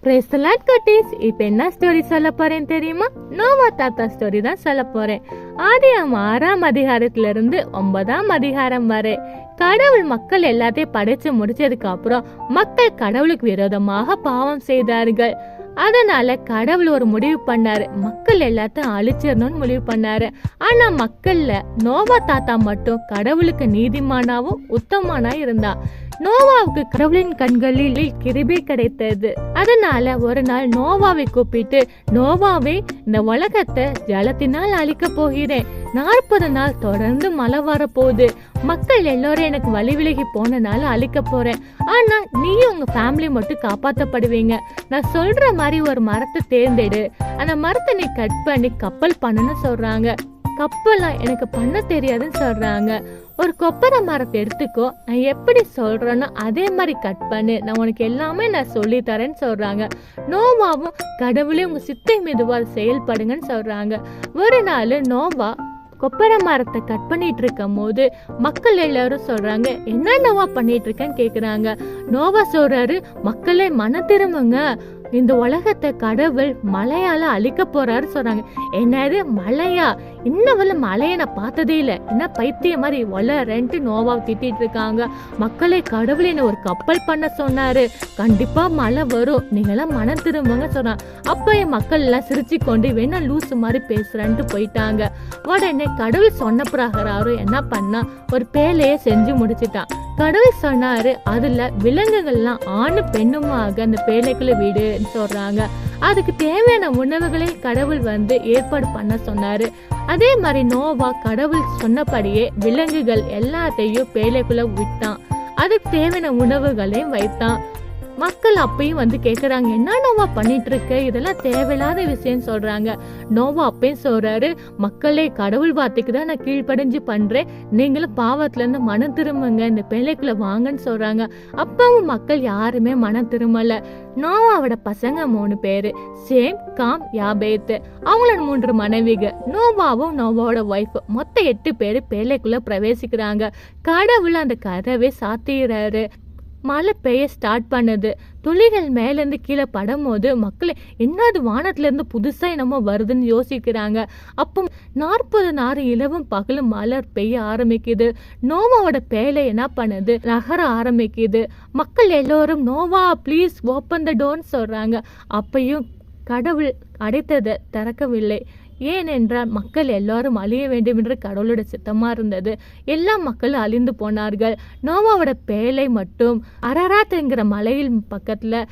Praise the Lord குட்டீஸ். இப்போ என்ன ஸ்டோரி சொல்ல போறேன் தெரியுமா? நோவா தாத்தா ஸ்டோரி தான் சொல்ல போறேன். ஆதியாகமம் 6ஆம் அதிகாரத்துல இருந்து 9ஆம் அதிகாரம் வரை. கடவுள் மக்கள் எல்லாத்தையும் படைச்சு முடிச்சதுக்கு அப்புறம் மக்கள் கடவுளுக்கு விரோதமாக பாவம் செய்தார்கள். அதனால கடவுள் ஒரு முடிவு பண்ணாரு, மக்கள் எல்லாத்தையும் அழிச்சிடணும்னு முடிவு பண்ணாரு. ஆனா மக்கள்ல நோவா தாத்தா மட்டும் கடவுளுக்கு நீதிமானாவும் உத்தமானா இருந்தா. நோவாவுக்கு கடவுளின் கண்களில் கிருபை கிடைத்தது. அதனால ஒரு நாள் நோவாவை கூப்பிட்டு, நோவாவே, இந்த உலகத்தை ஜலத்தினால் அழிக்க போகிறேன். 40 நாள் தொடர்ந்து மழை வரப்போகுது. மக்கள் எல்லாரும் எனக்கு வழி விலகி போனனால அழிக்க போறேன். ஆனா நீயும் உங்க ஃபேமிலி மட்டும் காப்பாற்றப்படுவீங்க. நான் சொல்ற மாதிரி ஒரு மரத்தை தேர்ந்தெடு. அந்த மரத்தை நீ கட் பண்ணி கப்பல் பண்ணணும்னு சொல்றாங்க. கப்பலாம் எனக்கு பண்ண தெரியாதுன்னு சொல்றாங்க. ஒரு கொப்பரை மரத்தை எடுத்துக்கோ, நான் எப்படி சொல்றேனோ அதே மாதிரி கட் பண்ணு, நான் உனக்கு எல்லாமே நான் சொல்லி தரேன்னு சொல்றாங்க. நோவாவும் கடவுளே உங்க சித்தை மெதுவா செயல்படுங்கன்னு சொல்றாங்க. ஒரு நாள் நோவா கொப்பரை மரத்தை கட் பண்ணிட்டு இருக்கும் போது மக்கள் எல்லாரும் சொல்றாங்க, என்ன நோவா பண்ணிட்டு இருக்கேன்னு கேக்குறாங்க. நோவா சொல்றாரு, மக்களே மன திரும்புங்க, இந்த உலகத்தை கடவுள் மழையால அழிக்க போறாரு சொல்றாங்க. என்னது மழையா? இன்னவள மழைய நான் பார்த்ததே இல்லை, என்ன பைத்திய மாதிரி வளரன்ட்டு நோவா திட்டிட்டு இருக்காங்க. மக்களே, கடவுள் என்ன ஒரு கப்பல் பண்ண சொன்னாரு, கண்டிப்பா மழை வரும், நீங்களாம் மனம் திரும்புங்க சொல்றாங்க. அப்ப என் மக்கள் எல்லாம் சிரிச்சு கொண்டு வேணா லூசு மாதிரி பேசுறேன்ட்டு போயிட்டாங்க. உடனே கடவுள் சொன்ன பிரகாரம் என்ன பண்ணா, ஒரு பேலைய செஞ்சு முடிச்சுட்டான். கடவுள் சொன்னாரு, அதுல விலங்குகள்லாம் ஆணு பெண்ணுமாக அந்த பேலைக்குள்ள வீடுன்னு சொல்றாங்க. அதுக்கு தேவையான உணவுகளை கடவுள் ஏற்பாடு பண்ண சொன்னாரு. அதே மாதிரி நோவா கடவுள் சொன்னபடியே விலங்குகள் எல்லாத்தையும் பேலைக்குள்ள விட்டான். அதுக்கு தேவையான உணவுகளையும் வைத்தான். மக்கள் அப்பயும் கேக்குறாங்க, என்ன நோவா பண்ணிட்டு இருக்க, இதெல்லாம் தேவையில்லாத விஷயம் சொல்றாங்க. நோவா அப்பயும் சொல்றாரு, மக்களே, கடவுள் வார்த்தைக்கு தான் நான் கீழ்ப்படிஞ்சு பண்றேன், நீங்களும் பாவத்துல இருந்து மனம் திரும்புங்க, இந்த பேழைக்குள்ள வாங்கன்னு சொல்றாங்க. அப்பவும் மக்கள் யாருமே மனம் திரும்பல. நோவாவோட பசங்க 3 பேரு, சேம், காம், யாபேத். அவங்களோட 3 மனைவிக, நோவாவும் நோவாவோட ஒய்ஃப், மொத்தம் 8 பேரு பேழைக்குள்ள பிரவேசிக்கிறாங்க. கடவுள் அந்த கதவை சாத்திடுறாரு. மழை பெய்ய ஸ்டார்ட் பண்ணுது. துளிகள் மேலேருந்து கீழே படும் போது மக்கள் என்னது வானத்துல இருந்து புதுசா என்னமோ வருதுன்னு யோசிக்கிறாங்க. அப்போ 40 நாள் இரவும் பகலும் மழை பெய்ய ஆரம்பிக்குது. நோவாவோட பேலை என்ன பண்ணுது, நகர ஆரம்பிக்குது. மக்கள் எல்லோரும் நோவா ப்ளீஸ் ஓப்பன் த டோர்ன்னு சொல்றாங்க. அப்பையும் கடவுள் அடைத்ததை திறக்கவில்லை. ஏனென்றால் மக்கள் எல்லாரும் அழிய வேண்டும் என்று கடவுளோட சித்தமா இருந்தது. எல்லா மக்களும் அழிந்து போனார்கள். நோவாவோட பேலை மட்டும் அரராத் என்கிற மலையில் பக்கத்துல